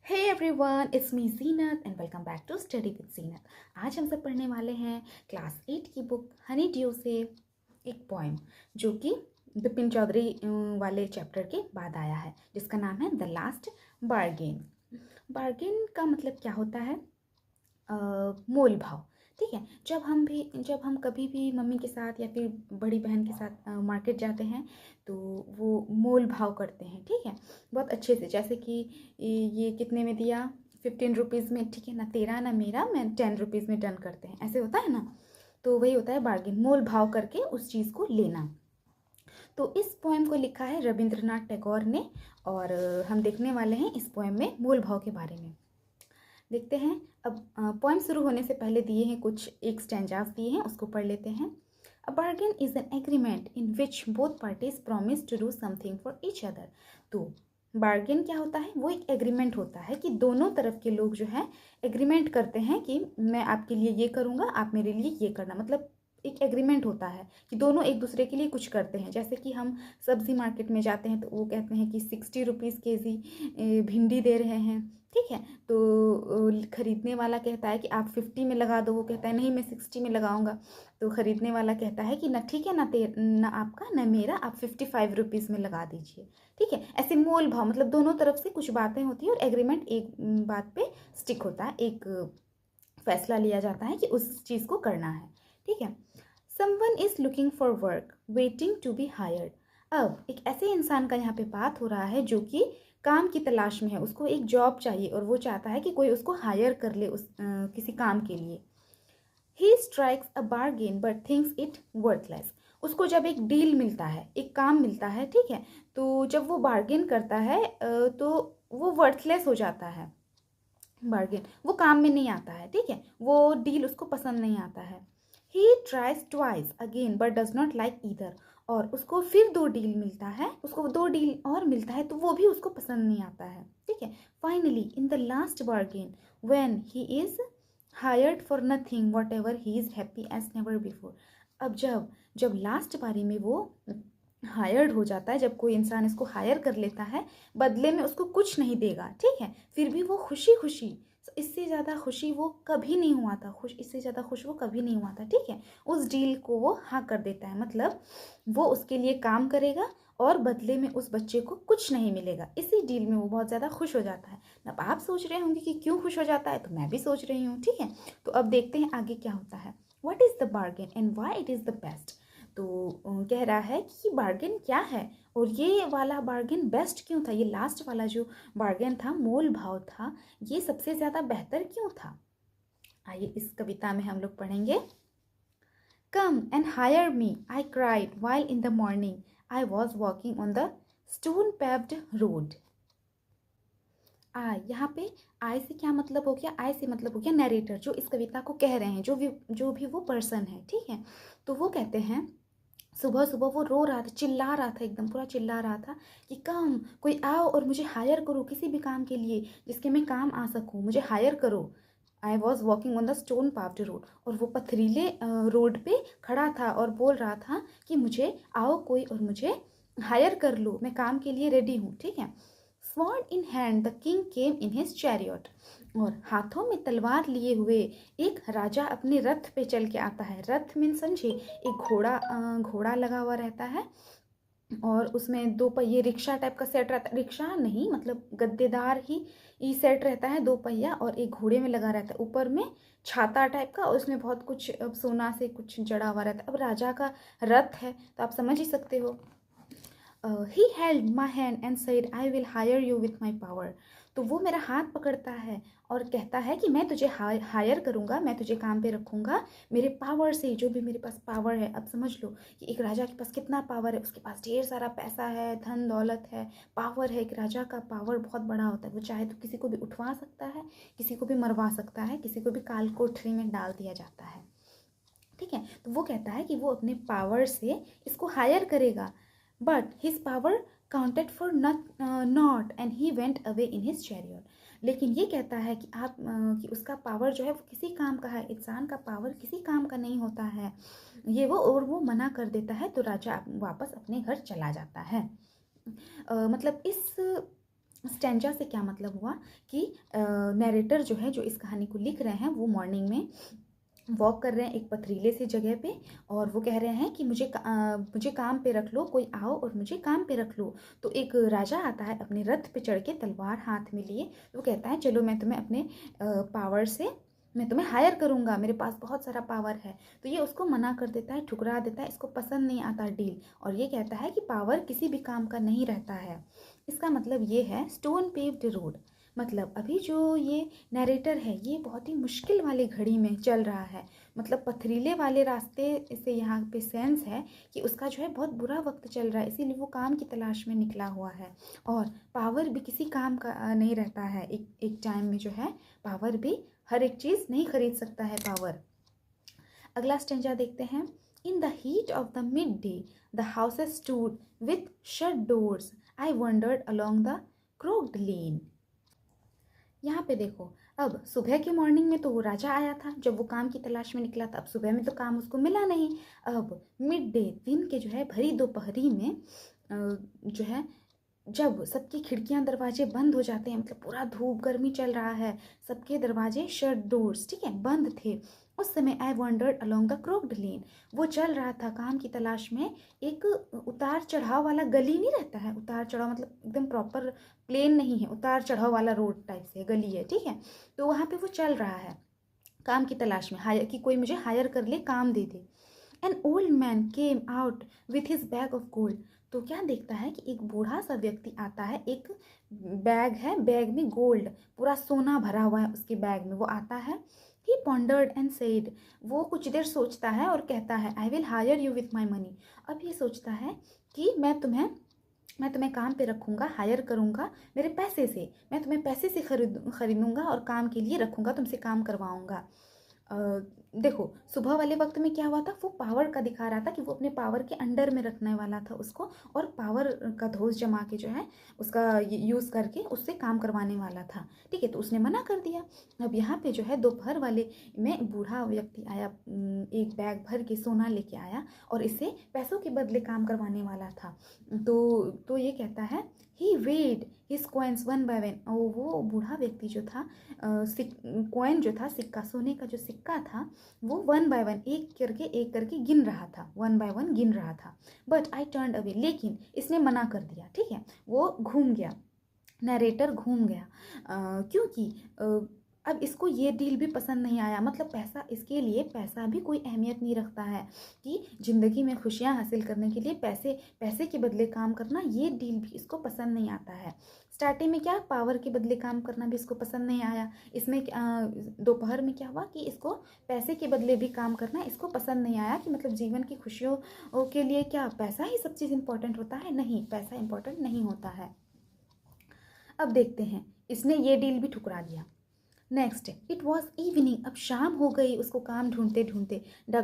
Hey everyone, it's me Zeenat and welcome back to study with Zeenat. आज हम सब पढ़ने वाले हैं क्लास 8 की बुक हनी ड्यू से एक पोएम जो कि बिपिन चौधरी वाले चैप्टर के बाद आया है, जिसका नाम है द लास्ट बार्गेन। बार्गेन का मतलब क्या होता है? मोल भाव। ठीक है, जब हम कभी भी मम्मी के साथ या फिर बड़ी बहन के साथ मार्केट जाते हैं तो वो मोल भाव करते हैं। ठीक है, बहुत अच्छे से, जैसे कि ये कितने में दिया, 15 रुपीज़ में, ठीक है ना, तेरा ना मेरा, मैं 10 रुपीज़ में डन करते हैं, ऐसे होता है ना। तो वही होता है बार्गेन, मोल भाव करके उस चीज़ को लेना। तो इस पोएम को लिखा है रविंद्रनाथ टैगोर ने, और हम देखने वाले हैं इस पोएम में मोल भाव के बारे में। देखते हैं। अब पोएम शुरू होने से पहले दिए हैं कुछ एक स्टैंजास दिए हैं, उसको पढ़ लेते हैं। A bargain is an agreement in which both parties promise to do something for each other. तो बार्गेन क्या होता है? वो एक एग्रीमेंट होता है कि दोनों तरफ के लोग जो है एग्रीमेंट करते हैं कि मैं आपके लिए ये करूँगा, आप मेरे लिए ये करना। मतलब एक एग्रीमेंट होता है कि दोनों एक दूसरे के लिए कुछ करते हैं। जैसे कि हम सब्जी मार्केट में जाते हैं तो वो कहते हैं कि 60 रुपीज़ केजी भिंडी दे रहे हैं। ठीक है, तो ख़रीदने वाला कहता है कि आप 50 में लगा दो, वो कहता है नहीं मैं 60 में लगाऊंगा। तो ख़रीदने वाला कहता है कि ना ठीक है, ना आपका ना मेरा, आप 55 रुपीज़ में लगा दीजिए। ठीक है, ऐसे मोल भाव, मतलब दोनों तरफ से कुछ बातें होती है और एग्रीमेंट एक बात पे स्टिक होता है, एक फैसला लिया जाता है कि उस चीज़ को करना है। ठीक है, someone is looking for work waiting to be hired. अब एक ऐसे इंसान का यहाँ पे बात हो रहा है जो कि काम की तलाश में है, उसको एक जॉब चाहिए और वो चाहता है कि कोई उसको हायर कर ले किसी काम के लिए। He strikes a bargain but thinks it worthless. उसको जब एक डील मिलता है, एक काम मिलता है, ठीक है, तो जब वो बार्गेन करता है तो वो वर्थलेस हो जाता है। बार्गेन वो काम में नहीं आता है। ठीक है, वो डील उसको पसंद नहीं आता है। He tries twice again but does not like either. और उसको फिर दो डील मिलता है, उसको दो डील और मिलता है तो वो भी उसको पसंद नहीं आता है। ठीक है, finally in the last bargain when he is hired for nothing whatever he is happy as never before. अब जब जब लास्ट बारी में वो हायर्ड हो जाता है, जब कोई इंसान इसको हायर कर लेता है, बदले में उसको कुछ नहीं देगा, ठीक है, फिर भी वो खुशी खुशी, इससे ज़्यादा खुशी वो कभी नहीं हुआ था, इससे ज़्यादा खुश वो कभी नहीं हुआ था। ठीक है, उस डील को वो हाँ कर देता है, मतलब वो उसके लिए काम करेगा और बदले में उस बच्चे को कुछ नहीं मिलेगा। इसी डील में वो बहुत ज़्यादा खुश हो जाता है। अब आप सोच रहे होंगे कि क्यों खुश हो जाता है, तो मैं भी सोच रही हूँ। ठीक है, तो अब देखते हैं आगे क्या होता है। What is the bargain and why it is the best. तो कह रहा है कि बार्गेन क्या है और ये वाला बार्गेन बेस्ट क्यों था, ये लास्ट वाला जो बार्गेन था, मोल भाव था, ये सबसे ज़्यादा बेहतर क्यों था। आइए इस कविता में हम लोग पढ़ेंगे। Come and hire me, I cried while in the morning I was walking on the stone paved road. यहाँ पे आई से क्या मतलब हो गया? आई से मतलब हो गया नरेटर, जो इस कविता को कह रहे हैं, जो भी वो पर्सन है। ठीक है, तो वो कहते हैं सुबह सुबह वो रो रहा था, चिल्ला रहा था, एकदम पूरा चिल्ला रहा था कि कम, कोई आओ और मुझे हायर करो किसी भी काम के लिए जिसके मैं काम आ सकूं, मुझे हायर करो। I was walking on the stone paved road, और वो पथरीले रोड पे खड़ा था और बोल रहा था कि मुझे आओ कोई और मुझे हायर कर लो, मैं काम के लिए रेडी हूँ। ठीक है, sword in hand the king came in his chariot, और हाथों में तलवार लिए हुए एक राजा अपने रथ पे चल के आता है। रथ मीन समझे, एक घोड़ा लगा हुआ रहता है और उसमें दो पहिए, रिक्शा टाइप का सेट रहता है, रिक्शा नहीं मतलब गद्देदार ही सेट रहता है, दो पहिया, और एक घोड़े में लगा रहता है, ऊपर में छाता टाइप का, और उसमें बहुत कुछ सोना से कुछ जड़ा हुआ रहता है। अब राजा का रथ है तो आप समझ ही सकते हो। He held my hand and said I will hire you with my power. तो वो मेरा हाथ पकड़ता है और कहता है कि मैं तुझे हायर करूँगा, मैं तुझे काम पे रखूँगा मेरे पावर से, जो भी मेरे पास पावर है। अब समझ लो कि एक राजा के पास कितना पावर है, उसके पास ढेर सारा पैसा है, धन दौलत है, पावर है। एक राजा का पावर बहुत बड़ा होता है, वो चाहे तो किसी को भी उठवा सकता है, किसी को भी मरवा सकता है, किसी को भी काल कोठरी में डाल दिया जाता है। ठीक है, तो वो कहता है कि वो अपने पावर से इसको हायर करेगा, but his power counted for not and he went away in his chariot. लेकिन ये कहता है कि कि उसका पावर जो है वो किसी काम का है, इंसान का पावर किसी काम का नहीं होता है, ये वो मना कर देता है, तो राजा वापस अपने घर चला जाता है। मतलब इस स्टेंजा से क्या मतलब हुआ कि नरेटर जो है, जो इस कहानी को लिख रहे हैं, वो मॉर्निंग में वॉक कर रहे हैं एक पथरीले सी जगह पे, और वो कह रहे हैं कि मुझे काम पे रख लो, कोई आओ और मुझे काम पे रख लो। तो एक राजा आता है अपने रथ पे चढ़ के, तलवार हाथ में लिए। वो कहता है चलो मैं तुम्हें अपने पावर से मैं तुम्हें हायर करूँगा, मेरे पास बहुत सारा पावर है। तो ये उसको मना कर देता है, ठुकरा देता है, इसको पसंद नहीं आता डील, और ये कहता है कि पावर किसी भी काम का नहीं रहता है। इसका मतलब ये है स्टोन पेव्ड रोड, मतलब अभी जो ये नरेटर है ये बहुत ही मुश्किल वाली घड़ी में चल रहा है, मतलब पथरीले वाले रास्ते से यहाँ पे सेंस है कि उसका जो है बहुत बुरा वक्त चल रहा है, इसीलिए वो काम की तलाश में निकला हुआ है। और पावर भी किसी काम का नहीं रहता है, एक टाइम में जो है पावर भी हर एक चीज़ नहीं खरीद सकता है पावर। अगला स्टेंजा देखते हैं। In the heat of the midday the houses stood with shut doors, I wandered along the crooked lane. यहाँ पे देखो, अब सुबह के मॉर्निंग में तो वो राजा आया था, जब वो काम की तलाश में निकला था। अब सुबह में तो काम उसको मिला नहीं। अब मिड डे, दिन के जो है भरी दोपहरी में जो है, जब सबकी खिड़कियां दरवाजे बंद हो जाते हैं, मतलब पूरा धूप गर्मी चल रहा है, सबके दरवाजे शट डोर्स, ठीक है, बंद थे, उस समय आई वंडर्ड अलोंग द क्रोक्ड लेन, वो चल रहा था काम की तलाश में। एक उतार चढ़ाव वाला गली नहीं रहता है, उतार चढ़ाव मतलब एकदम प्रॉपर प्लेन नहीं है, उतार चढ़ाव वाला रोड टाइप से गली है, ठीक है। तो वहाँ पे वो चल रहा है काम की तलाश में, हायर कि कोई मुझे हायर कर ले, काम दे दे। An old man came out with his bag of gold. तो क्या देखता है कि एक बूढ़ा सा व्यक्ति आता है, एक बैग है, बैग में गोल्ड, पूरा सोना भरा हुआ है उसके बैग में, वो आता है। ही पॉन्डर्ड एंड सेड, वो कुछ देर सोचता है और कहता है I will hire you with my money. अब ये सोचता है कि मैं तुम्हें काम पे रखूँगा, हायर करूँगा मेरे पैसे से, मैं तुम्हें पैसे से खरीदूँगा और काम के लिए रखूँगा, तुमसे काम करवाऊँगा। देखो सुबह वाले वक्त में क्या हुआ था, वो पावर का दिखा रहा था कि वो अपने पावर के अंडर में रखने वाला था उसको, और पावर का धोस जमा के जो है उसका यूज़ करके उससे काम करवाने वाला था, ठीक है। तो उसने मना कर दिया। अब यहाँ पे जो है दोपहर वाले में बूढ़ा व्यक्ति आया, एक बैग भर के सोना लेके आया और इससे पैसों के बदले काम करवाने वाला था। तो ये कहता है he weighed his coins one by one. वो बूढ़ा व्यक्ति जो था, कॉइन जो था, सिक्का, सोने का जो सिक्का था, वो वन बाय वन, एक करके गिन रहा था, वन बाय वन गिन रहा था। बट आई टर्न्ड अवे, लेकिन इसने मना कर दिया, ठीक है, वो घूम गया, नरेटर घूम गया, क्योंकि अब इसको ये डील भी पसंद नहीं आया, मतलब पैसा, इसके लिए पैसा भी कोई अहमियत नहीं रखता है, कि ज़िंदगी में खुशियाँ हासिल करने के लिए पैसे के बदले काम करना, ये डील भी इसको पसंद नहीं आता है। स्टार्टिंग में क्या, पावर के बदले काम करना भी इसको पसंद नहीं आया। इसमें दोपहर में क्या हुआ कि इसको पैसे के बदले भी काम करना इसको पसंद नहीं आया, कि मतलब जीवन की खुशियों के लिए क्या पैसा ही सब चीज़ इम्पोर्टेंट होता है? नहीं, पैसा इम्पोर्टेंट नहीं होता है। अब देखते हैं, इसने ये डील भी ठुकरा दिया। नेक्स्ट, इट वॉज इवनिंग, अब शाम हो गई उसको काम ढूंढते ढूंढते। The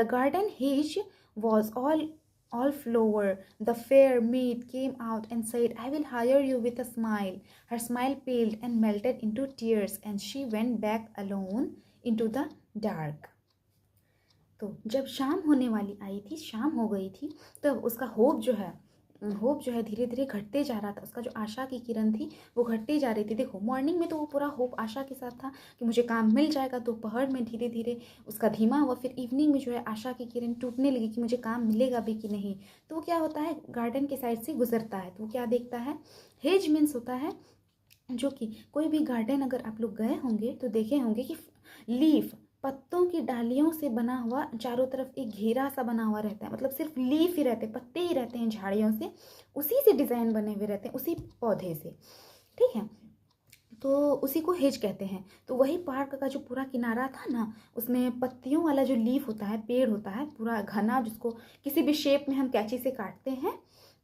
garden hedge was all flower. The fair maid came out and said, I will hire you with a smile. Her smile paled and melted into tears, and she went back alone into the dark. तो जब शाम होने वाली आई थी, शाम हो गई थी, तब उसका होप जो है धीरे धीरे घटते जा रहा था। उसका जो आशा की किरण थी वो घटती जा रही थी। देखो मॉर्निंग में तो वो पूरा होप, आशा के साथ था कि मुझे काम मिल जाएगा, दोपहर में धीरे धीरे उसका धीमा हुआ, फिर इवनिंग में जो है आशा की किरण टूटने लगी कि मुझे काम मिलेगा भी कि नहीं। तो वो क्या होता है, गार्डन के साइड से गुजरता है, तो वो क्या देखता है, हेज मीन्स होता है, जो कि कोई भी गार्डन अगर आप लोग गए होंगे तो देखे होंगे कि लीफ, पत्तों की डालियों से बना हुआ, चारों तरफ एक घेरा सा बना हुआ रहता है, मतलब सिर्फ लीफ ही रहते, पत्ते ही रहते हैं झाड़ियों से, उसी से डिज़ाइन बने हुए रहते हैं, उसी पौधे से, ठीक है। तो उसी को हेज कहते हैं। तो वही पार्क का जो पूरा किनारा था ना, उसमें पत्तियों वाला जो लीफ होता है, पेड़ होता है पूरा घना, जिसको किसी भी शेप में हम कैंची से काटते हैं,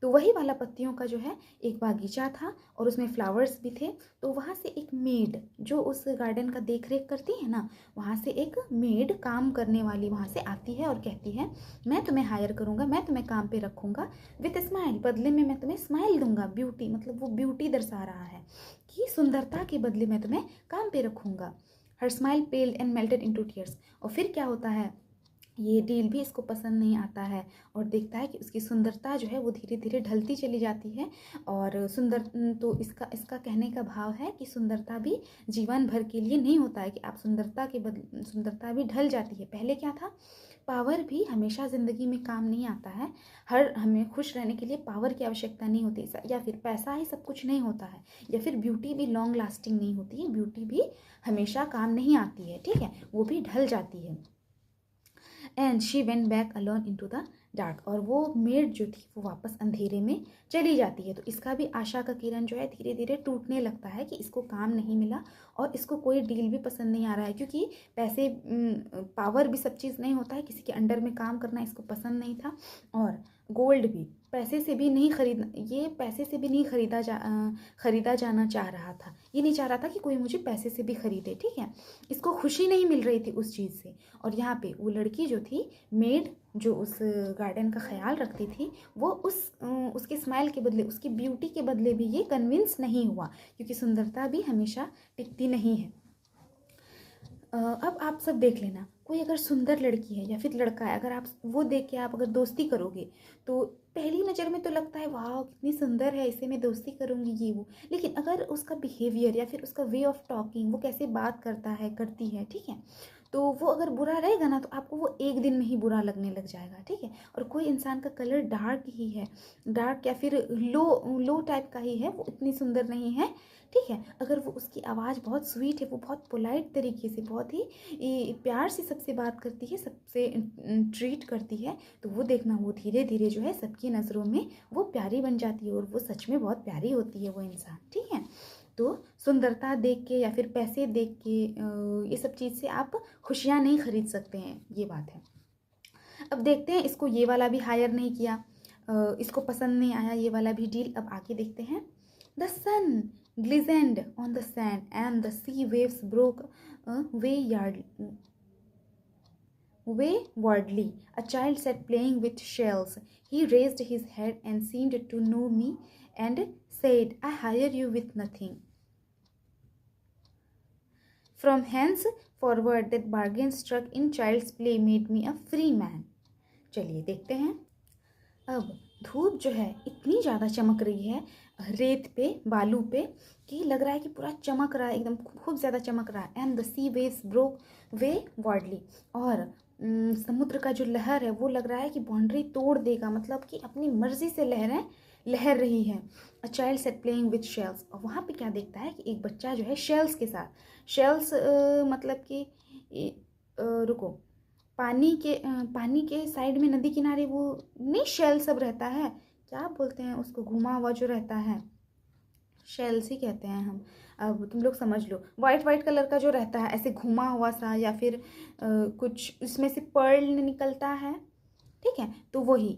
तो वही वाला पत्तियों का जो है एक बागीचा था, और उसमें फ्लावर्स भी थे। तो वहाँ से एक मेड जो उस गार्डन का देख रेख करती है ना, वहाँ से एक मेड, काम करने वाली, वहाँ से आती है और कहती है मैं तुम्हें हायर करूँगा, मैं तुम्हें काम पे रखूँगा विथ स्माइल, बदले में मैं तुम्हें स्माइल दूंगा, ब्यूटी, मतलब वो ब्यूटी दर्शा रहा है कि सुंदरता के बदले मैं तुम्हें काम पे रखूँगा। Her smile पेल्ड and melted into tears. और फिर क्या होता है, ये डील भी इसको पसंद नहीं आता है और देखता है कि उसकी सुंदरता जो है वो धीरे धीरे ढलती चली जाती है। और तो इसका इसका कहने का भाव है कि सुंदरता भी जीवन भर के लिए नहीं होता है, कि आप सुंदरता भी ढल जाती है। पहले क्या था, पावर भी हमेशा ज़िंदगी में काम नहीं आता है। हमें खुश रहने के लिए पावर की आवश्यकता नहीं होती, या फिर पैसा ही सब कुछ नहीं होता है, या फिर ब्यूटी भी लॉन्ग लास्टिंग नहीं होती है। ब्यूटी भी हमेशा काम नहीं आती है, ठीक है, वो भी ढल जाती है। And she went back alone into the dark, और वो मेड जो थी वो वापस अंधेरे में चली जाती है। तो इसका भी आशा का किरण जो है धीरे धीरे टूटने लगता है कि इसको काम नहीं मिला और इसको कोई डील भी पसंद नहीं आ रहा है, क्योंकि पैसे पावर भी सब चीज़ नहीं होता है, किसी के अंडर में काम करना इसको पसंद नहीं था। और गोल्ड भी पैसे से भी नहीं खरीदा जाना चाह रहा था। ये नहीं चाह रहा था कि कोई मुझे पैसे से भी खरीदे, ठीक है। इसको खुशी नहीं मिल रही थी उस चीज़ से। और यहाँ पे वो लड़की जो थी, मेड, जो उस गार्डन का ख्याल रखती थी, वो उसके स्माइल के बदले, उसकी ब्यूटी के बदले भी ये कन्विंस नहीं हुआ, क्योंकि सुंदरता भी हमेशा टिकती नहीं है। अब आप सब देख लेना, कोई अगर सुंदर लड़की है या फिर लड़का है, अगर आप वो देख के आप अगर दोस्ती करोगे तो पहली नज़र में तो लगता है वाह कितनी सुंदर है, इससे मैं दोस्ती करूँगी, ये वो। लेकिन अगर उसका बिहेवियर या फिर उसका वे ऑफ टॉकिंग, वो कैसे बात करती है, ठीक है, तो वो अगर बुरा रहेगा ना तो आपको वो एक दिन में ही बुरा लगने लग जाएगा, ठीक है। और कोई इंसान का कलर डार्क ही है, डार्क या फिर लो टाइप का ही है, वो इतनी सुंदर नहीं है, ठीक है। अगर वो, उसकी आवाज़ बहुत स्वीट है, वो बहुत पोलाइट तरीके से, बहुत ही प्यार से सबसे बात करती है, सबसे ट्रीट करती है, तो वो देखना, वो धीरे धीरे जो है सबकी नज़रों में वो प्यारी बन जाती है, और वो सच में बहुत प्यारी होती है वो इंसान, ठीक है। तो सुंदरता देख के या फिर पैसे देख के ये सब चीज़ से आप खुशियाँ नहीं खरीद सकते हैं, ये बात है। अब देखते हैं, इसको ये वाला भी हायर नहीं किया, इसको पसंद नहीं आया ये वाला भी डील। अब आगे देखते हैं। The sun glistened on the sand and the sea waves broke waywardly. A child sat playing with shells. He raised his head and seemed to know me and said, I hire you with nothing. From henceforward that bargain struck in child's play made me a free man. चलिए देखते हैं। अब धूप जो है इतनी ज़्यादा चमक रही है रेत पे, बालू पे, कि लग रहा है कि पूरा चमक रहा है, एकदम खूब ज़्यादा चमक रहा है। And the sea waves broke waywardly, और समुद्र का जो लहर है वो लग रहा है कि बाउंड्री तोड़ देगा, मतलब कि अपनी मर्जी से लहर रही है। A child set playing with shells, और वहाँ पे क्या देखता है कि एक बच्चा जो है शेल्स के साथ, शेल्स मतलब कि रुको, पानी के साइड में, नदी किनारे, वो नहीं शेल सब रहता है, क्या बोलते हैं उसको, घुमा हुआ जो रहता है, शेल्स ही कहते हैं हम। अब तुम लोग समझ लो, वाइट कलर का जो रहता है ऐसे घुमा हुआ सा, या फिर कुछ इसमें से पर्ल निकलता है, ठीक है, तो वही।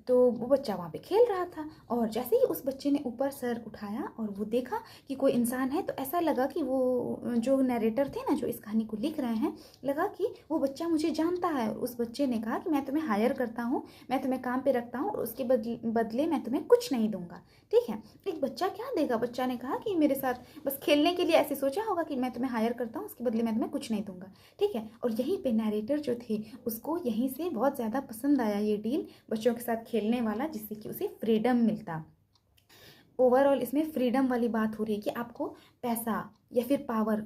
तो वो बच्चा वहाँ पे खेल रहा था, और जैसे ही उस बच्चे ने ऊपर सर उठाया और वो देखा कि कोई इंसान है, तो ऐसा लगा कि वो जो नरेटर थे ना, जो इस कहानी को लिख रहे हैं, लगा कि वो बच्चा मुझे जानता है। और उस बच्चे ने कहा कि मैं तुम्हें हायर करता हूँ, मैं तुम्हें काम पे रखता हूँ, और उसके बदले मैं तुम्हें कुछ नहीं दूंगा, ठीक है। एक बच्चा क्या देगा, बच्चा ने कहा कि मेरे साथ बस खेलने के लिए ऐसे सोचा होगा कि मैं तुम्हें हायर करता हूँ, उसके बदले मैं तुम्हें कुछ नहीं दूंगा, ठीक है। और यहीं पे नरेटर जो थे उसको यहीं से बहुत ज़्यादा पसंद आया ये डील, बच्चों के साथ खेलने वाला, जिससे कि उसे फ्रीडम मिलता। ओवरऑल इसमें फ्रीडम वाली बात हो रही है कि आपको पैसा या फिर पावर,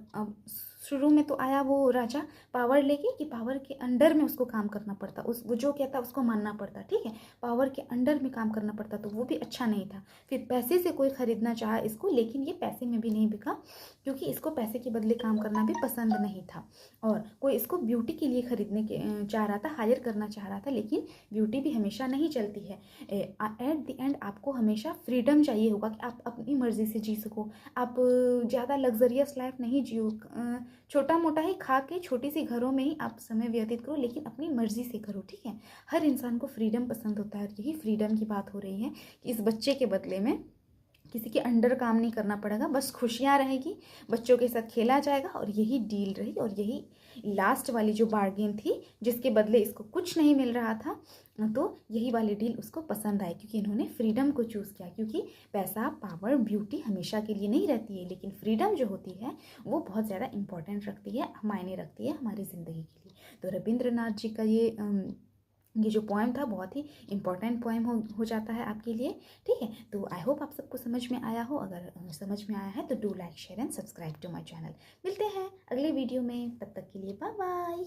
शुरू में तो आया वो राजा पावर लेके कि पावर के अंडर में उसको काम करना पड़ता, वो जो कहता उसको मानना पड़ता, ठीक है, पावर के अंडर में काम करना पड़ता, तो वो भी अच्छा नहीं था। फिर पैसे से कोई ख़रीदना चाहा इसको, लेकिन ये पैसे में भी नहीं बिका, क्योंकि इसको पैसे के बदले काम करना भी पसंद नहीं था। और कोई इसको ब्यूटी के लिए ख़रीदने के चाह रहा था, हायर करना चाह रहा था, लेकिन ब्यूटी भी हमेशा नहीं चलती है। एट द एंड आपको हमेशा फ्रीडम चाहिए होगा कि आप अपनी मर्ज़ी से जी सको, आप ज़्यादा लग्जरियस लाइफ नहीं जियो, छोटा मोटा ही खा के छोटी सी घरों में ही आप समय व्यतीत करो, लेकिन अपनी मर्ज़ी से करो, ठीक है। हर इंसान को फ्रीडम पसंद होता है, और यही फ्रीडम की बात हो रही है कि इस बच्चे के बदले में किसी के अंडर काम नहीं करना पड़ेगा, बस खुशियाँ रहेगी, बच्चों के साथ खेला जाएगा और यही डील रही। और यही लास्ट वाली जो बार्गेन थी जिसके बदले इसको कुछ नहीं मिल रहा था, तो यही वाली डील उसको पसंद आई क्योंकि इन्होंने फ्रीडम को चूज़ किया। क्योंकि पैसा, पावर, ब्यूटी हमेशा के लिए नहीं रहती है, लेकिन फ्रीडम जो होती है वो बहुत ज़्यादा इंपॉर्टेंट रखती है, मायने रखती है हमारी ज़िंदगी के लिए। तो रविंद्रनाथ जी का ये जो पोएम था बहुत ही इंपॉर्टेंट पोएम हो जाता है आपके लिए। ठीक है, तो आई होप आप सबको समझ में आया हो। अगर समझ में आया है तो do like, share and subscribe to my channel. मिलते हैं अगले वीडियो में, तब तक के लिए बाय बाय।